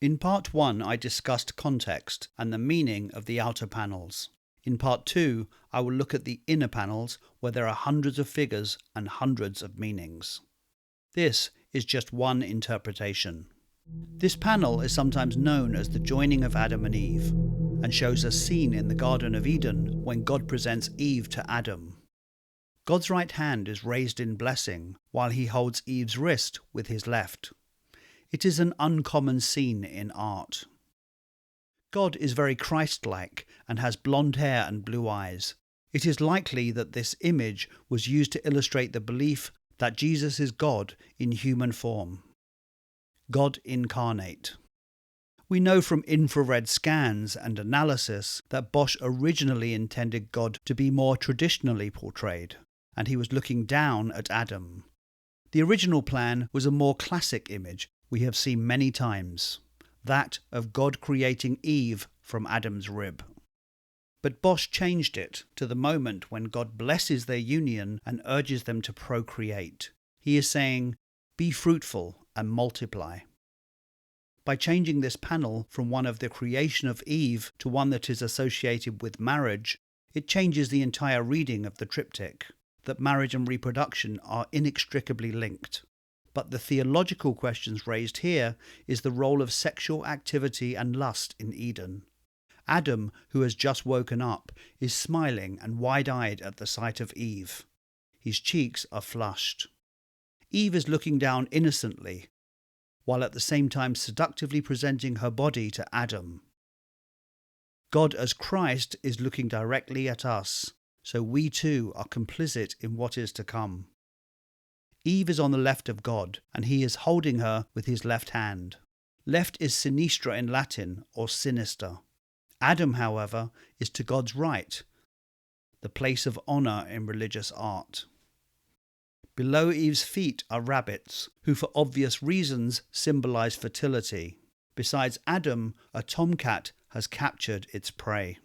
In part 1, I discussed context and the meaning of the outer panels. In part 2, I will look at the inner panels where there are hundreds of figures and hundreds of meanings. This is just one interpretation. This panel is sometimes known as the joining of Adam and Eve, and shows a scene in the Garden of Eden when God presents Eve to Adam. God's right hand is raised in blessing, while he holds Eve's wrist with his left. It is an uncommon scene in art. God is very Christ-like and has blonde hair and blue eyes. It is likely that this image was used to illustrate the belief that Jesus is God in human form. God incarnate. We know from infrared scans and analysis that Bosch originally intended God to be more traditionally portrayed, and he was looking down at Adam. The original plan was a more classic image we have seen many times, that of God creating Eve from Adam's rib. But Bosch changed it to the moment when God blesses their union and urges them to procreate. He is saying, "Be fruitful and multiply." By changing this panel from one of the creation of Eve to one that is associated with marriage, it changes the entire reading of the triptych, that marriage and reproduction are inextricably linked. But the theological questions raised here is the role of sexual activity and lust in Eden. Adam, who has just woken up, is smiling and wide-eyed at the sight of Eve. His cheeks are flushed. Eve is looking down innocently, while at the same time seductively presenting her body to Adam. God as Christ is looking directly at us, so we too are complicit in what is to come. Eve is on the left of God, and he is holding her with his left hand. Left is sinistra in Latin, or sinister. Adam, however, is to God's right, the place of honour in religious art. Below Eve's feet are rabbits, who for obvious reasons symbolise fertility. Besides Adam, a tomcat has captured its prey.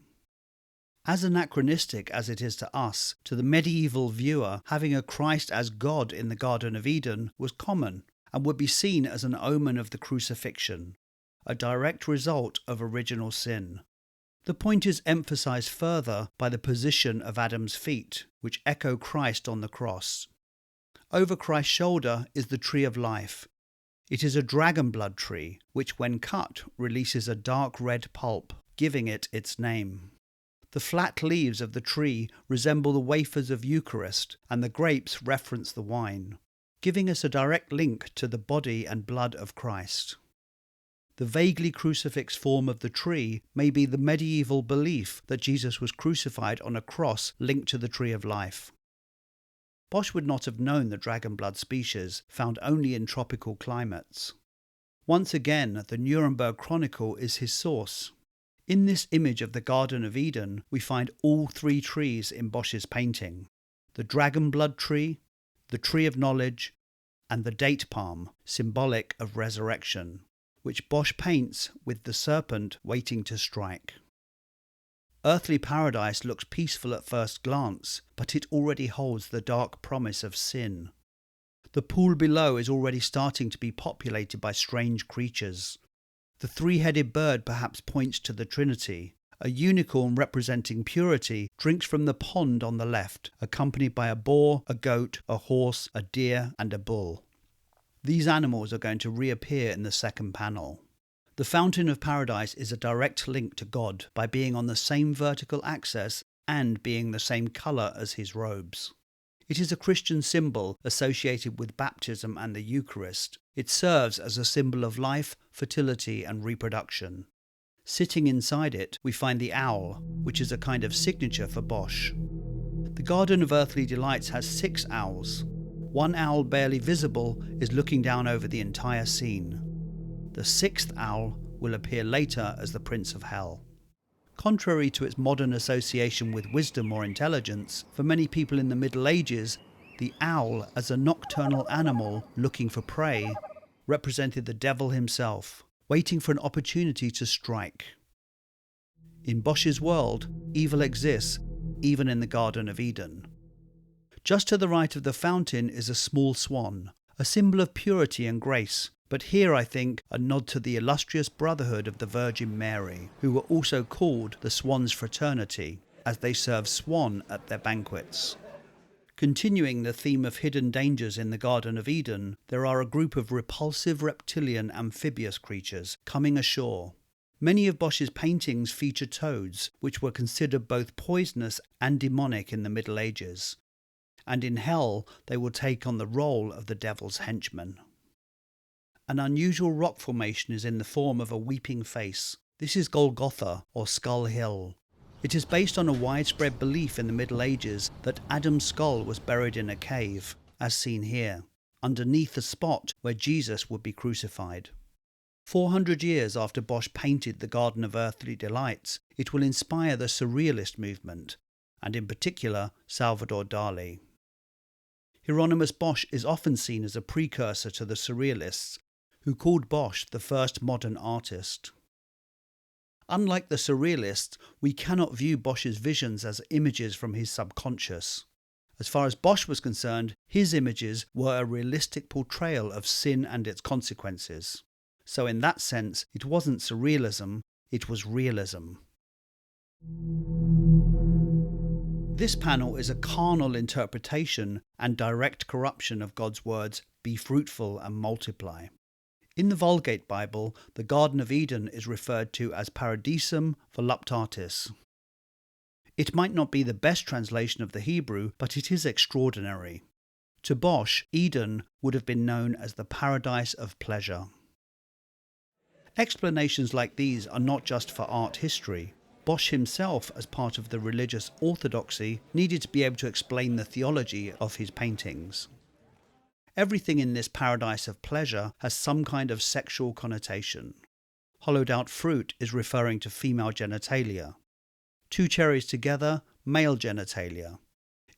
As anachronistic as it is to us, to the medieval viewer, having a Christ as God in the Garden of Eden was common and would be seen as an omen of the crucifixion, a direct result of original sin. The point is emphasized further by the position of Adam's feet, which echo Christ on the cross. Over Christ's shoulder is the tree of life. It is a dragon blood tree, which when cut releases a dark red pulp, giving it its name. The flat leaves of the tree resemble the wafers of Eucharist, and the grapes reference the wine, giving us a direct link to the body and blood of Christ. The vaguely crucifix form of the tree may be the medieval belief that Jesus was crucified on a cross linked to the tree of life. Bosch would not have known the dragon blood species, found only in tropical climates. Once again, the Nuremberg Chronicle is his source. In this image of the Garden of Eden, we find all three trees in Bosch's painting: the dragon blood tree, the tree of knowledge, and the date palm, symbolic of resurrection, which Bosch paints with the serpent waiting to strike. Earthly paradise looks peaceful at first glance, but it already holds the dark promise of sin. The pool below is already starting to be populated by strange creatures. The three-headed bird perhaps points to the Trinity. A unicorn representing purity drinks from the pond on the left, accompanied by a boar, a goat, a horse, a deer, and a bull. These animals are going to reappear in the second panel. The fountain of paradise is a direct link to God by being on the same vertical axis and being the same colour as his robes. It is a Christian symbol associated with baptism and the Eucharist. It serves as a symbol of life, fertility, and reproduction. Sitting inside it, we find the owl, which is a kind of signature for Bosch. The Garden of Earthly Delights has 6 owls. One owl, barely visible, is looking down over the entire scene. The 6th owl will appear later as the Prince of Hell. Contrary to its modern association with wisdom or intelligence, for many people in the Middle Ages, the owl, as a nocturnal animal looking for prey, represented the devil himself, waiting for an opportunity to strike. In Bosch's world, evil exists even in the Garden of Eden. Just to the right of the fountain is a small swan, a symbol of purity and grace, but here I think a nod to the illustrious brotherhood of the Virgin Mary, who were also called the Swans' Fraternity, as they serve swan at their banquets. Continuing the theme of hidden dangers in the Garden of Eden, there are a group of repulsive reptilian amphibious creatures coming ashore. Many of Bosch's paintings feature toads, which were considered both poisonous and demonic in the Middle Ages. And in hell they will take on the role of the devil's henchmen. An unusual rock formation is in the form of a weeping face. This is Golgotha, or Skull Hill. It is based on a widespread belief in the Middle Ages that Adam's skull was buried in a cave, as seen here, underneath the spot where Jesus would be crucified. 400 years after Bosch painted the Garden of Earthly Delights, it will inspire the Surrealist movement, and in particular Salvador Dali. Hieronymus Bosch is often seen as a precursor to the Surrealists, who called Bosch the first modern artist. Unlike the Surrealists, we cannot view Bosch's visions as images from his subconscious. As far as Bosch was concerned, his images were a realistic portrayal of sin and its consequences. So in that sense, it wasn't surrealism, it was realism. This panel is a carnal interpretation and direct corruption of God's words, "Be fruitful and multiply." In the Vulgate Bible, the Garden of Eden is referred to as Paradisum voluptatis. It might not be the best translation of the Hebrew, but it is extraordinary. To Bosch, Eden would have been known as the paradise of pleasure. Explanations like these are not just for art history. Bosch himself, as part of the religious orthodoxy, needed to be able to explain the theology of his paintings. Everything in this paradise of pleasure has some kind of sexual connotation. Hollowed out fruit is referring to female genitalia. Two cherries together, male genitalia.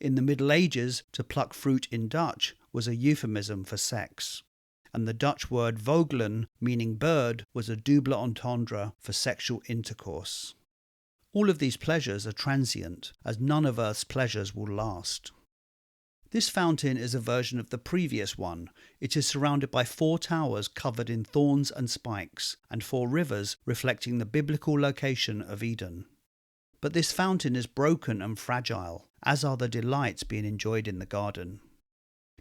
In the Middle Ages, to pluck fruit in Dutch was a euphemism for sex. And the Dutch word vogelen, meaning bird, was a double entendre for sexual intercourse. All of these pleasures are transient, as none of Earth's pleasures will last. This fountain is a version of the previous one. It is surrounded by 4 towers covered in thorns and spikes, and 4 rivers reflecting the biblical location of Eden. But this fountain is broken and fragile, as are the delights being enjoyed in the garden.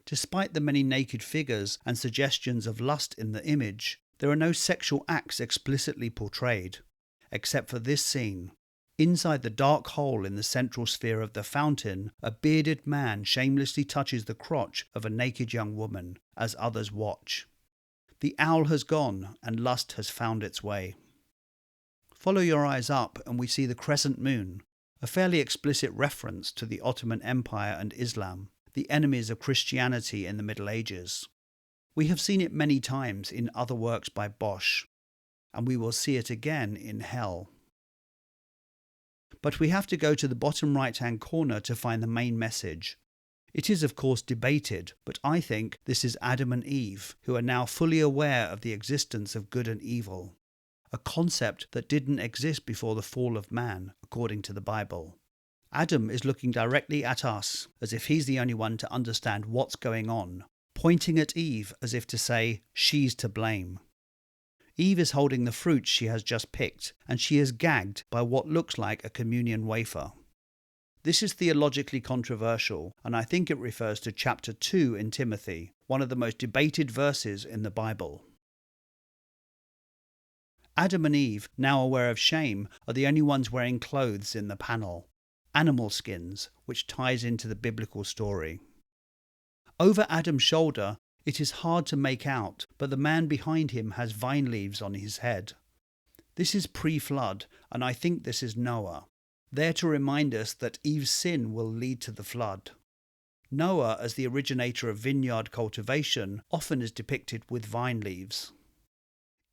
Despite the many naked figures and suggestions of lust in the image, there are no sexual acts explicitly portrayed, except for this scene. Inside the dark hole in the central sphere of the fountain, a bearded man shamelessly touches the crotch of a naked young woman, as others watch. The owl has gone, and lust has found its way. Follow your eyes up, and we see the crescent moon, a fairly explicit reference to the Ottoman Empire and Islam, the enemies of Christianity in the Middle Ages. We have seen it many times in other works by Bosch, and we will see it again in hell. But we have to go to the bottom right-hand corner to find the main message. It is of course debated, but I think this is Adam and Eve, who are now fully aware of the existence of good and evil, a concept that didn't exist before the fall of man, according to the Bible. Adam is looking directly at us, as if he's the only one to understand what's going on, pointing at Eve as if to say, she's to blame. Eve is holding the fruit she has just picked, and she is gagged by what looks like a communion wafer. This is theologically controversial, and I think it refers to chapter 2 in Timothy, one of the most debated verses in the Bible. Adam and Eve, now aware of shame, are the only ones wearing clothes in the panel, animal skins, which ties into the biblical story. Over Adam's shoulder, it is hard to make out, but the man behind him has vine leaves on his head. This is pre-flood, and I think this is Noah, there to remind us that Eve's sin will lead to the flood. Noah, as the originator of vineyard cultivation, often is depicted with vine leaves.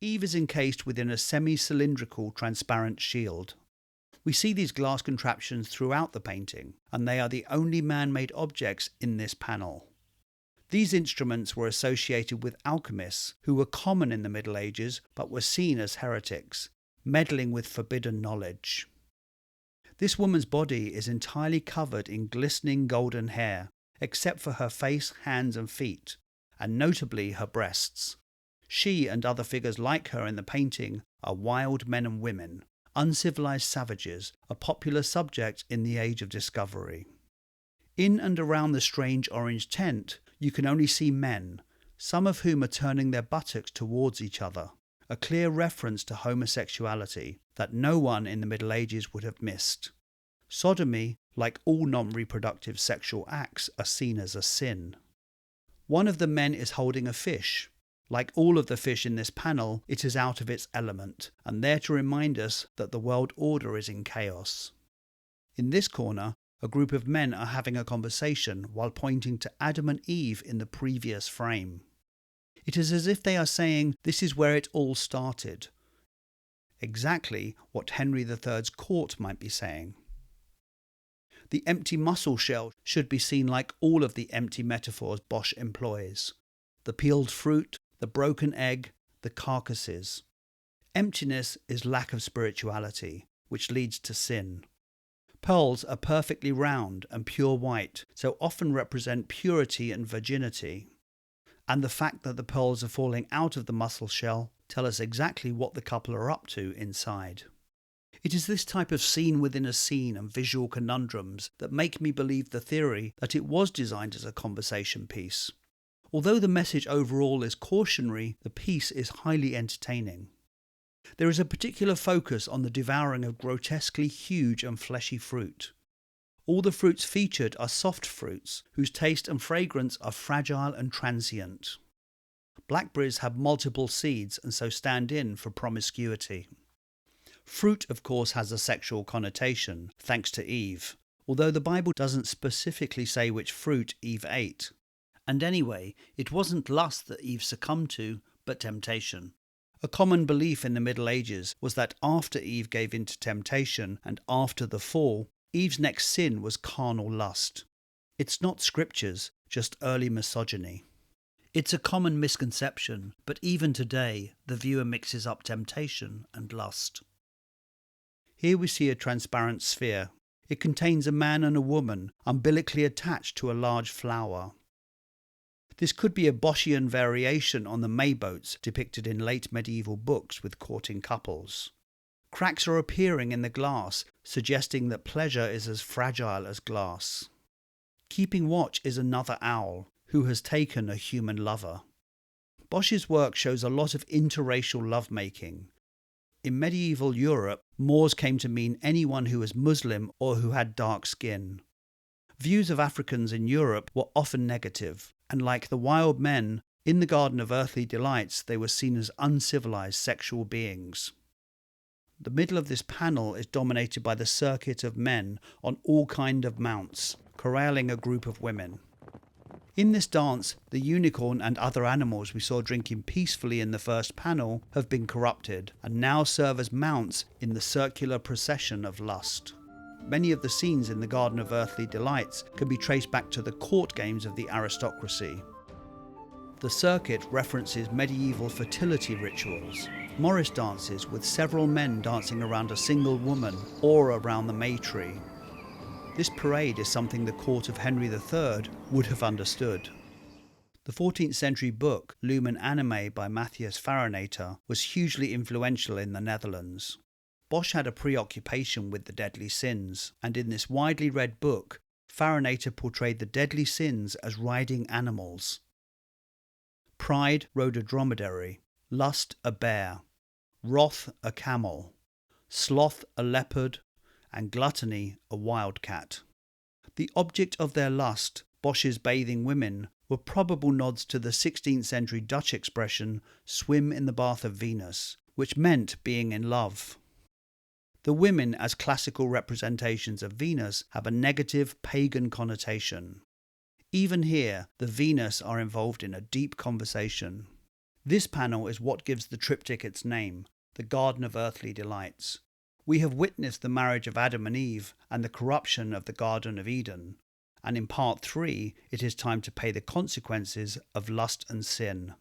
Eve is encased within a semi-cylindrical transparent shield. We see these glass contraptions throughout the painting, and they are the only man-made objects in this panel. These instruments were associated with alchemists, who were common in the Middle Ages but were seen as heretics, meddling with forbidden knowledge. This woman's body is entirely covered in glistening golden hair, except for her face, hands and feet, and notably her breasts. She and other figures like her in the painting are wild men and women, uncivilized savages, a popular subject in the age of discovery. In and around the strange orange tent, you can only see men, some of whom are turning their buttocks towards each other, a clear reference to homosexuality that no one in the Middle Ages would have missed. Sodomy, like all non-reproductive sexual acts, are seen as a sin. One of the men is holding a fish. Like all of the fish in this panel, it is out of its element, and there to remind us that the world order is in chaos. In this corner, a group of men are having a conversation while pointing to Adam and Eve in the previous frame. It is as if they are saying this is where it all started. Exactly what Henry III's court might be saying. The empty mussel shell should be seen like all of the empty metaphors Bosch employs. The peeled fruit, the broken egg, the carcasses. Emptiness is lack of spirituality, which leads to sin. Pearls are perfectly round and pure white, so often represent purity and virginity. And the fact that the pearls are falling out of the mussel shell tell us exactly what the couple are up to inside. It is this type of scene within a scene and visual conundrums that make me believe the theory that it was designed as a conversation piece. Although the message overall is cautionary, the piece is highly entertaining. There is a particular focus on the devouring of grotesquely huge and fleshy fruit. All the fruits featured are soft fruits, whose taste and fragrance are fragile and transient. Blackberries have multiple seeds and so stand in for promiscuity. Fruit, of course, has a sexual connotation, thanks to Eve, although the Bible doesn't specifically say which fruit Eve ate. And anyway, it wasn't lust that Eve succumbed to, but temptation. A common belief in the Middle Ages was that after Eve gave in to temptation and after the fall, Eve's next sin was carnal lust. It's not scriptures, just early misogyny. It's a common misconception, but even today, the viewer mixes up temptation and lust. Here we see a transparent sphere. It contains a man and a woman, umbilically attached to a large flower. This could be a Boschian variation on the Mayboats depicted in late medieval books with courting couples. Cracks are appearing in the glass, suggesting that pleasure is as fragile as glass. Keeping watch is another owl, who has taken a human lover. Bosch's work shows a lot of interracial lovemaking. In medieval Europe, Moors came to mean anyone who was Muslim or who had dark skin. Views of Africans in Europe were often negative, and like the wild men, in the Garden of Earthly Delights they were seen as uncivilized sexual beings. The middle of this panel is dominated by the circuit of men on all kind of mounts, corralling a group of women. In this dance, the unicorn and other animals we saw drinking peacefully in the first panel have been corrupted, and now serve as mounts in the circular procession of lust. Many of the scenes in the Garden of Earthly Delights can be traced back to the court games of the aristocracy. The circuit references medieval fertility rituals, Morris dances with several men dancing around a single woman or around the May tree. This parade is something the court of Henry III would have understood. The 14th century book Lumen Animae by Matthias Farinator was hugely influential in the Netherlands. Bosch had a preoccupation with the deadly sins, and in this widely read book, Farinator portrayed the deadly sins as riding animals. Pride rode a dromedary, lust a bear, wrath a camel, sloth a leopard, and gluttony a wildcat. The object of their lust, Bosch's bathing women, were probable nods to the 16th century Dutch expression swim in the bath of Venus, which meant being in love. The women as classical representations of Venus have a negative pagan connotation. Even here, the Venus are involved in a deep conversation. This panel is what gives the triptych its name, the Garden of Earthly Delights. We have witnessed the marriage of Adam and Eve and the corruption of the Garden of Eden, and in part 3 it is time to pay the consequences of lust and sin.